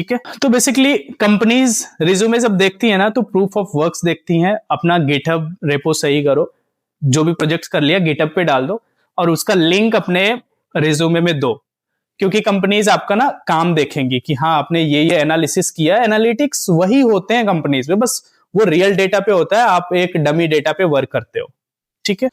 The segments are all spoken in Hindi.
ठीक है। तो बेसिकली कंपनीज रिज्यूमे जब देखती है ना तो प्रूफ ऑफ वर्क्स देखती हैं, अपना गिटहब रेपो सही करो, जो भी प्रोजेक्ट्स कर लिया गिटहब पे डाल दो और उसका लिंक अपने रिज्यूमे में दो, क्योंकि कंपनीज आपका ना काम देखेंगी कि हाँ आपने ये एनालिसिस किया है। एनालिटिक्स वही होते हैं कंपनीज में, बस वो रियल डेटा पे होता है, आप एक डमी डेटा पे वर्क करते हो। ठीक है।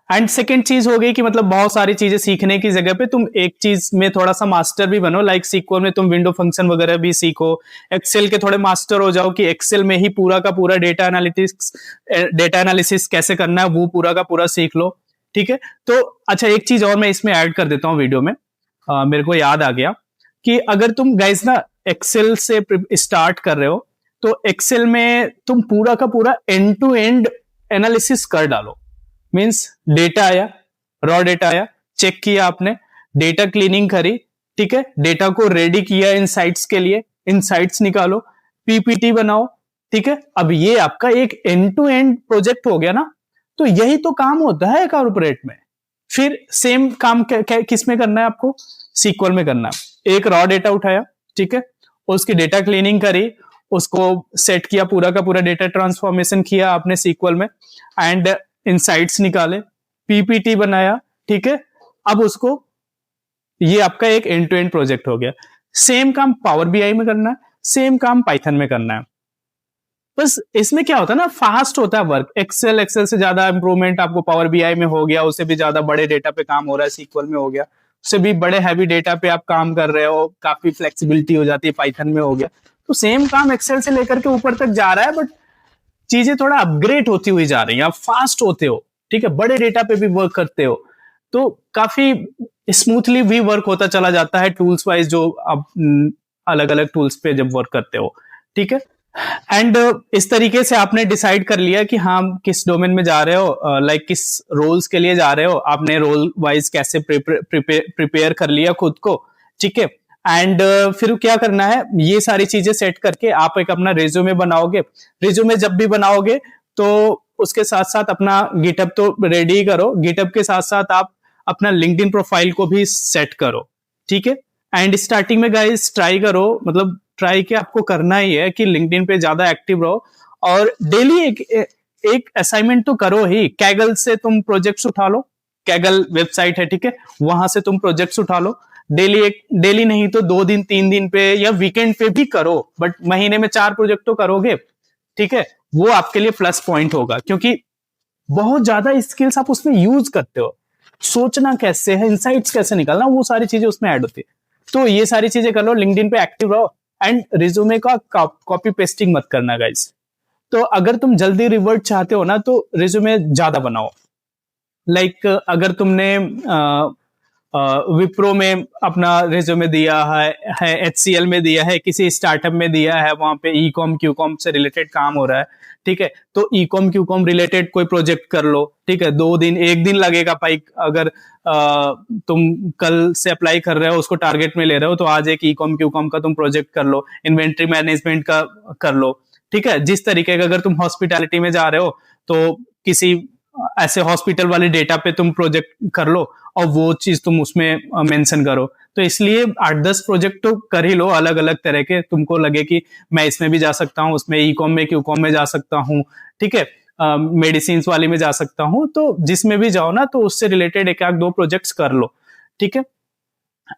एंड सेकेंड चीज हो गई कि मतलब बहुत सारी चीजें सीखने की जगह पे तुम एक चीज में थोड़ा सा मास्टर भी बनो, लाइक सीक्वल में तुम विंडो फंक्शन वगैरह भी सीखो, एक्सेल के थोड़े मास्टर हो जाओ कि एक्सेल में ही पूरा का पूरा डेटा एनालिसिस कैसे करना है वो पूरा का पूरा सीख लो। ठीक है। तो अच्छा एक चीज और मैं इसमें ऐड कर देता हूँ वीडियो में, मेरे को याद आ गया कि अगर तुम गाइस ना एक्सेल से स्टार्ट कर रहे हो तो एक्सेल में तुम पूरा का पूरा एंड टू एंड एनालिसिस कर डालो। मींस डेटा आया, रॉ डेटा आया, चेक किया आपने, डेटा क्लीनिंग करी, ठीक है, डेटा को रेडी किया इनसाइट्स के लिए, इनसाइट्स निकालो, पीपीटी बनाओ। ठीक है। अब ये आपका एक एंड टू एंड प्रोजेक्ट हो गया ना। तो यही तो काम होता है कॉर्पोरेट में। फिर सेम काम किस में करना है आपको, सीक्वल में करना है। एक रॉ डेटा उठाया, ठीक है, उसकी डेटा क्लीनिंग करी, उसको सेट किया, पूरा का पूरा डेटा ट्रांसफॉर्मेशन किया आपने सीक्वल में, एंड इनसाइट्स निकाले, पीपीटी बनाया। ठीक है। अब उसको, ये आपका एक एंड टू एंड प्रोजेक्ट हो गया। सेम काम पावर बीआई में करना है, सेम काम पाइथन में करना है। बस इसमें क्या होता है ना, फास्ट होता है वर्क। एक्सेल से ज्यादा इंप्रूवमेंट आपको पावर बीआई में हो गया, उससे भी ज्यादा बड़े डेटा पे काम हो रहा है सीक्वल में हो गया, उससे भी बड़े हैवी डेटा पे आप काम कर रहे हो, काफी फ्लेक्सिबिलिटी हो जाती है पाइथन में हो गया। तो सेम काम एक्सेल से लेकर के ऊपर तक जा रहा है, बट चीजें थोड़ा अपग्रेड होती हुई जा रही हैं, आप फास्ट होते हो। ठीक है। बड़े डेटा पे भी वर्क करते हो तो काफी स्मूथली भी वर्क होता चला जाता है टूल्स वाइज, जो आप अलग अलग टूल्स पे जब वर्क करते हो। ठीक है। एंड इस तरीके से आपने डिसाइड कर लिया कि हाँ किस डोमेन में जा रहे हो, लाइक किस रोल्स के लिए जा रहे हो, आपने रोल वाइज कैसे प्रिपेयर कर लिया खुद को। ठीक है। एंड फिर क्या करना है, ये सारी चीजें सेट करके आप एक अपना रिज्यूमे बनाओगे। रिज्यूमे जब भी बनाओगे तो उसके साथ साथ अपना गिटहब तो रेडी करो, गिटहब के साथ साथ आप अपना लिंक्डइन प्रोफाइल को भी सेट करो। ठीक है। एंड स्टार्टिंग में गाइस ट्राई करो, मतलब ट्राई के आपको करना ही है कि लिंक्डइन पे ज्यादा एक्टिव रहो, और डेली एक असाइनमेंट तो करो ही। कैगल से तुम प्रोजेक्ट्स उठा लो, कैगल वेबसाइट है, ठीक है, वहां से तुम प्रोजेक्ट्स उठा लो। डेली नहीं तो 2 दिन 3 दिन पे या वीकेंड पे भी करो, बट महीने में 4 प्रोजेक्ट तो करोगे। ठीक है। वो आपके लिए प्लस पॉइंट होगा, क्योंकि बहुत ज्यादा स्किल्स आप उसमें यूज करते हो। सोचना कैसे है, इनसाइट्स कैसे निकालना, वो सारी चीजें उसमें ऐड होती है। तो ये सारी चीजें कर लो, लिंक्डइन पे एक्टिव रहो, एंड रिज्यूमे का कॉपी पेस्टिंग मत करना गाइस। तो अगर तुम जल्दी रिवर्ट चाहते हो ना तो रिज्यूमे ज्यादा बनाओ। लाइक अगर तुमने विप्रो में अपना रिज्यूमे दिया है एचसीएल में दिया है, किसी स्टार्टअप में दिया है, वहां पे ई कॉम क्यू कॉम से रिलेटेड काम हो रहा है, ठीक है, तो e com Q com related कोई प्रोजेक्ट कर लो। ठीक है। 2 दिन 1 दिन लगेगा भाई, अगर तुम कल से अप्लाई कर रहे हो, उसको टारगेट में ले रहे हो, तो आज एक ई कॉम क्यू कॉम का तुम प्रोजेक्ट कर लो, इन्वेंट्री मैनेजमेंट का कर लो। ठीक है। जिस तरीके का, अगर तुम हॉस्पिटैलिटी में जा रहे हो तो किसी ऐसे हॉस्पिटल वाले डेटा पे तुम प्रोजेक्ट कर लो और वो चीज तुम उसमें मेंशन करो। तो इसलिए 8-10 प्रोजेक्ट तो कर ही लो अलग अलग तरह के, तुमको लगे कि मैं इसमें भी जा सकता हूँ, उसमें ई कॉम में क्यू कॉम में जा सकता हूँ, ठीक है, मेडिसिन वाली में जा सकता हूँ, तो जिसमें भी जाओ ना तो उससे रिलेटेड 1-2 प्रोजेक्ट्स कर लो। ठीक है।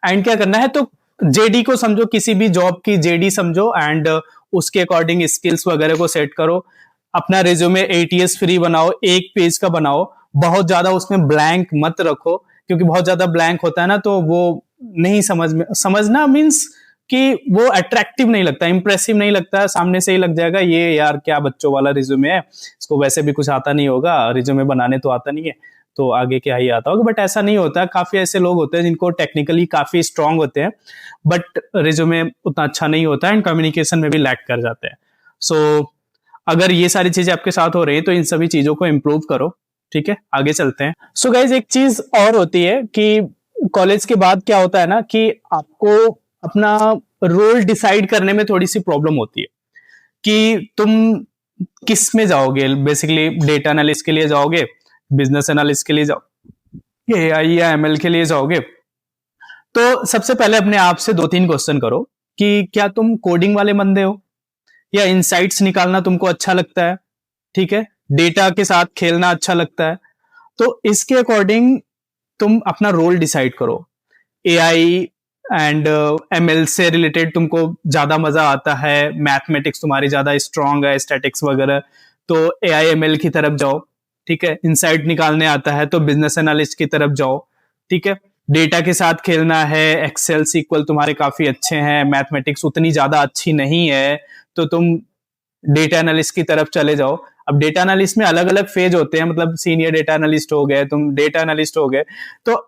एंड क्या करना है, तो जेडी को समझो, किसी भी जॉब की जेडी समझो, एंड उसके अकॉर्डिंग स्किल्स वगैरह को सेट करो। अपना रिज्यूमे एटीएस फ्री बनाओ, 1 पेज का बनाओ, बहुत ज्यादा उसमें ब्लैंक मत रखो, क्योंकि बहुत ज्यादा ब्लैंक होता है ना तो वो नहीं समझना मींस कि वो अट्रैक्टिव नहीं लगता, इंप्रेसिव नहीं लगता, सामने से ही लग जाएगा ये यार क्या बच्चों वाला रिज्यूमे है, इसको वैसे भी कुछ आता नहीं होगा, रिज्यूमे बनाने तो आता नहीं है, तो आगे क्या ही आता होगा। बट ऐसा नहीं होता, काफी ऐसे लोग होते हैं जिनको टेक्निकली काफी स्ट्रांग होते हैं, बट रिज्यूमे उतना अच्छा नहीं होता है, एंड कम्युनिकेशन में भी लैक कर जाते हैं। सो अगर ये सारी चीजें आपके साथ हो रही है तो इन सभी चीजों को इंप्रूव करो। ठीक है। आगे चलते हैं। सो गाइज एक चीज और होती है कि कॉलेज के बाद क्या होता है ना कि आपको अपना रोल डिसाइड करने में थोड़ी सी प्रॉब्लम होती है कि तुम किस में जाओगे। बेसिकली डेटा एनालिस्ट के लिए जाओगे, बिजनेस एनालिस्ट के लिए जाओगे, एआई या एमएल के लिए जाओगे। तो सबसे पहले अपने आप से 2-3 क्वेश्चन करो कि क्या तुम कोडिंग वाले बंदे हो या इनसाइट्स निकालना तुमको अच्छा लगता है, ठीक है, डेटा के साथ खेलना अच्छा लगता है। तो इसके अकॉर्डिंग तुम अपना रोल डिसाइड करो। एआई एंड एमएल से रिलेटेड तुमको ज्यादा मजा आता है, मैथमेटिक्स तुम्हारी ज्यादा स्ट्रांग है, स्टैटिक्स वगैरह, तो एआई एमएल की तरफ जाओ, ठीक है। इनसाइट निकालने आता है तो बिजनेस एनालिस्ट की तरफ जाओ, ठीक है। डेटा के साथ खेलना है, एक्सेल सीक्वल तुम्हारे काफी अच्छे हैं, मैथमेटिक्स उतनी ज्यादा अच्छी नहीं है, तो तुम डेटा एनालिस्ट की तरफ चले जाओ। अब डेटा एनालिस्ट में अलग अलग फेज होते हैं, मतलब सीनियर डेटा एनालिस्ट हो गए, तुम डेटा एनालिस्ट हो गए, तो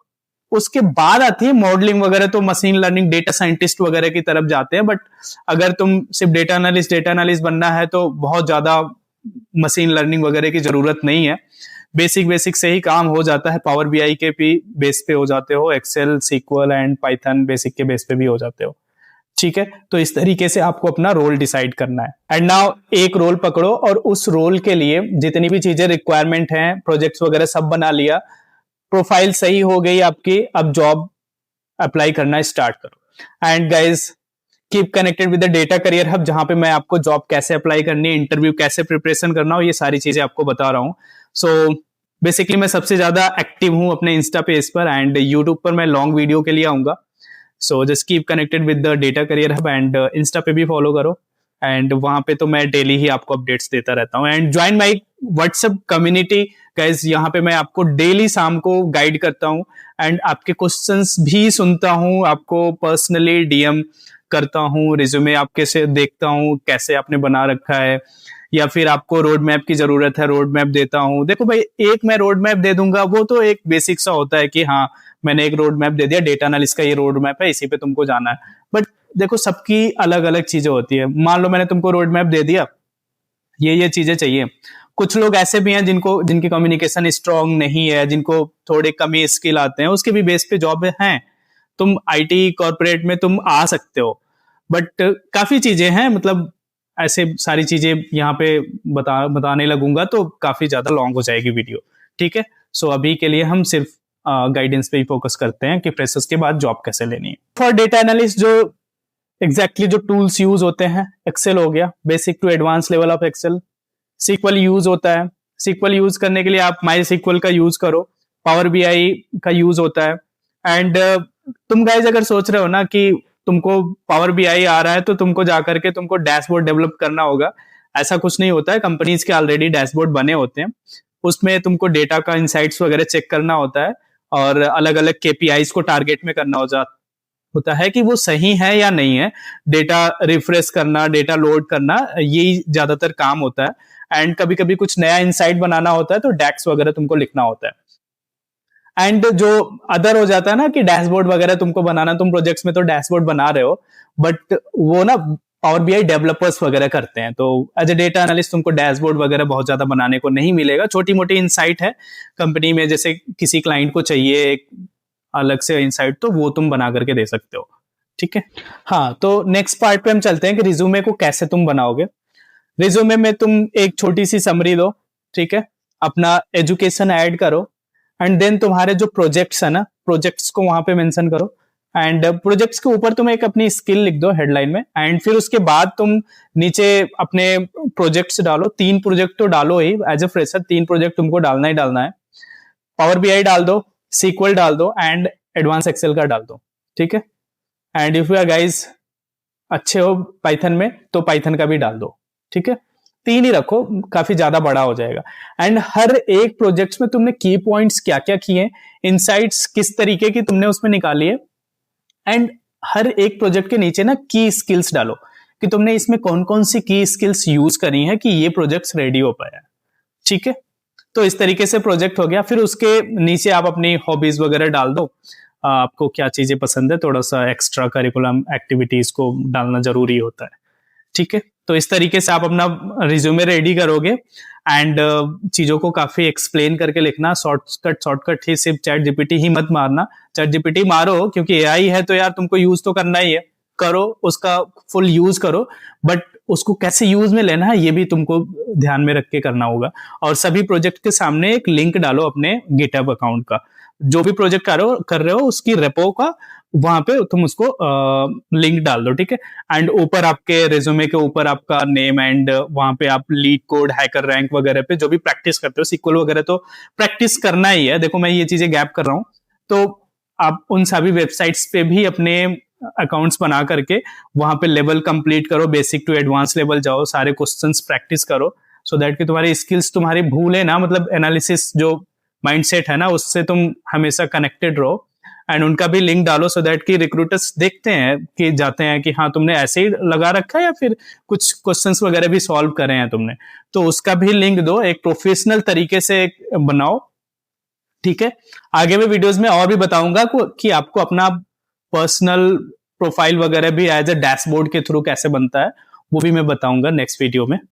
उसके बाद आती है मॉडलिंग वगैरह, तो मशीन लर्निंग डेटा साइंटिस्ट वगैरह की तरफ जाते हैं। बट अगर तुम सिर्फ डेटा एनालिस्ट बनना है तो बहुत ज्यादा मशीन लर्निंग वगैरह की जरूरत नहीं है, बेसिक से ही काम हो जाता है। पावर बीआई के भी बेस पे हो जाते हो, Excel SQL and Python basic के बेस पे भी हो जाते हो, ठीक है। तो इस तरीके से आपको अपना रोल डिसाइड करना है। एंड नाउ एक रोल पकड़ो और उस रोल के लिए जितनी भी चीजें रिक्वायरमेंट हैं, प्रोजेक्ट्स वगैरह सब बना लिया, प्रोफाइल सही हो गई आपकी, अब जॉब अप्लाई करना स्टार्ट करो। And guys keep connected with the data career hub, जहां पे मैं आपको जॉब कैसे अप्लाई करनी है, इंटरव्यू कैसे प्रिपरेशन करना हो, ये सारी चीजें आपको बता रहा हूँ। सो बेसिकली मैं सबसे ज्यादा एक्टिव हूँ अपने इंस्टा पेज पर, एंड यूट्यूब पर मैं लॉन्ग वीडियो के लिए आऊंगा। So just keep connected with the data career hub, and Insta पे भी फॉलो करो, एंड वहां पे तो मैं डेली ही आपको अपडेट्स देता रहता हूँ। And join my WhatsApp community guys, यहाँ पे मैं आपको डेली शाम को गाइड करता हूँ, एंड आपके क्वेश्चंस भी सुनता हूँ, आपको पर्सनली डीएम करता हूँ, रिज्यूमे आपके से देखता हूँ कैसे आपने बना रखा है, या फिर आपको रोड मैप की जरूरत है, रोड मैप देता हूँ। देखो भाई, एक मैं रोड मैप दे दूंगा वो तो एक बेसिक सा होता है कि हाँ मैंने एक रोड मैप दे दिया, डेटा एनालिस्ट का ये रोड मैप है, इसी पे तुमको जाना है। बट देखो सबकी अलग अलग चीजें होती है। मान लो मैंने तुमको रोड मैप दे दिया, ये चीजें चाहिए। कुछ लोग ऐसे भी हैं जिनकी कम्युनिकेशन स्ट्रांग नहीं है, जिनको थोड़े कम ही स्किल आते हैं, उसके भी बेस पे जॉब हैं। तुम आईटी कॉर्पोरेट में तुम आ सकते हो, बट काफी चीजें हैं, मतलब ऐसे सारी चीजें यहाँ पे बताने लगूंगा तो काफी ज्यादा लॉन्ग हो जाएगी वीडियो, ठीक है। सो अभी के लिए हम सिर्फ गाइडेंस पे ही फोकस करते हैं कि फ्रेशर्स के बाद जॉब कैसे लेनी है। फॉर डेटा एनालिस्ट जो एग्जैक्टली जो टूल्स यूज होते हैं, एक्सेल हो गया, basic to advance level of Excel. SQL use होता है, सीक्वल यूज करने के लिए आप माई सीक्वल का यूज करो, पावर बीआई का यूज होता है। एंड तुम गाइज अगर सोच रहे हो ना कि तुमको पावर बीआई आ रहा है तो तुमको जाकर के तुमको डैशबोर्ड डेवलप करना होगा, ऐसा कुछ नहीं होता है। कंपनीज के ऑलरेडी डैशबोर्ड बने होते हैं, उसमें तुमको डेटा का इंसाइट्स वगैरह चेक करना होता है, और अलग अलग केपीआईज को टारगेट में करना होता है कि वो सही है या नहीं है। डेटा रिफ्रेश करना, डेटा लोड करना, यही ज्यादातर काम होता है। एंड कभी कभी कुछ नया इंसाइट बनाना होता है तो डैक्स वगैरह तुमको लिखना होता है। एंड जो अदर हो जाता है ना कि डैशबोर्ड वगैरह तुमको बनाना, तुम प्रोजेक्ट्स में तो डैशबोर्ड बना रहे हो, बट वो ना पावर बीआई डेवलपर्स वगैरह करते हैं, तो एज ए डेटा एनालिस्ट तुमको डैशबोर्ड वगैरह बहुत ज्यादा बनाने को नहीं मिलेगा। छोटी मोटी इंसाइट है कंपनी में, जैसे किसी क्लाइंट को चाहिए एक अलग से इंसाइट, तो वो तुम बना करके दे सकते हो, ठीक है। हाँ, तो नेक्स्ट पार्ट पे हम चलते हैं कि रिज्यूमे को कैसे तुम बनाओगे। रिज्यूमे में तुम एक छोटी सी समरी दो, ठीक है, अपना एजुकेशन ऐड करो, एंड देन तुम्हारे जो प्रोजेक्ट्स है ना, प्रोजेक्ट्स को वहां पे मेंशन करो, एंड प्रोजेक्ट्स के ऊपर तुम एक अपनी स्किल लिख दो हेडलाइन में, एंड फिर उसके बाद तुम नीचे अपने प्रोजेक्ट्स डालो। 3 प्रोजेक्ट तो डालो ही, एज ए फ्रेशर 3 प्रोजेक्ट तुमको डालना ही डालना है। पावर बीआई डाल दो, सीक्वल डाल दो, एंड एडवांस एक्सेल का डाल दो, ठीक है। And if you are guys अच्छे हो पाइथन में तो पाइथन का भी डाल दो, ठीक है। 3 ही रखो, काफी ज्यादा बड़ा हो जाएगा। एंड हर एक प्रोजेक्ट्स में तुमने की पॉइंट्स क्या क्या किए, इनसाइट्स किस तरीके की तुमने उसमें निकाली है, एंड हर एक प्रोजेक्ट के नीचे ना की स्किल्स डालो कि तुमने इसमें कौन कौन सी की स्किल्स यूज करी हैं कि ये प्रोजेक्ट्स रेडी हो पाया, ठीक है। तो इस तरीके से प्रोजेक्ट हो गया। फिर उसके नीचे आप अपनी हॉबीज वगैरह डाल दो, आपको क्या चीजें पसंद है, थोड़ा सा एक्स्ट्रा करिकुलम एक्टिविटीज को डालना जरूरी होता है, ठीक है। तो इस तरीके से आप अपना रिज्यूमे रेडी करोगे, एंड चीजों को काफी एक्सप्लेन करके लिखना। शॉर्टकट ही सिर्फ चैट जीपीटी ही मत मारना। चैट जीपीटी मारो क्योंकि एआई है तो यार तुमको यूज तो करना ही है, करो, उसका फुल यूज करो, बट उसको कैसे यूज में लेना है ये भी तुमको ध्यान में रख के करना होगा। और सभी प्रोजेक्ट के सामने एक लिंक डालो अपने गिटहब अकाउंट का, जो भी प्रोजेक्ट कर रहे हो उसकी रेपो का वहां पे तुम उसको लिंक डाल दो, ठीक है। एंड ऊपर आपके रिज्यूमे के ऊपर आपका नेम, एंड वहां पे आप लीड कोड, हैकर रैंक वगैरह पे जो भी प्रैक्टिस करते हो, सीक्वल वगैरह तो प्रैक्टिस करना ही है। देखो मैं ये चीजें गैप कर रहा हूँ, तो आप उन सभी वेबसाइट्स पे भी अपने अकाउंट्स बना करके वहां पे लेवल कंप्लीट करो, बेसिक टू एडवांस लेवल जाओ, सारे क्वेश्चंस प्रैक्टिस करो, सो दैट कि तुम्हारी स्किल्स तुम्हारी भूले ना, मतलब एनालिसिस जो माइंडसेट है ना, उससे तुम हमेशा कनेक्टेड रहो। एंड उनका भी लिंक डालो, सो दैट कि रिक्रूटर्स देखते हैं कि जाते हैं कि हाँ तुमने ऐसे ही लगा रखा है या फिर कुछ क्वेश्चंस वगैरह भी सॉल्व करे हैं तुमने, तो उसका भी लिंक दो, एक प्रोफेशनल तरीके से बनाओ, ठीक है। आगे मैं वीडियोस में और भी बताऊंगा कि आपको अपना पर्सनल प्रोफाइल वगैरह भी एज ए डैशबोर्ड के थ्रू कैसे बनता है, वो भी मैं बताऊंगा नेक्स्ट वीडियो में।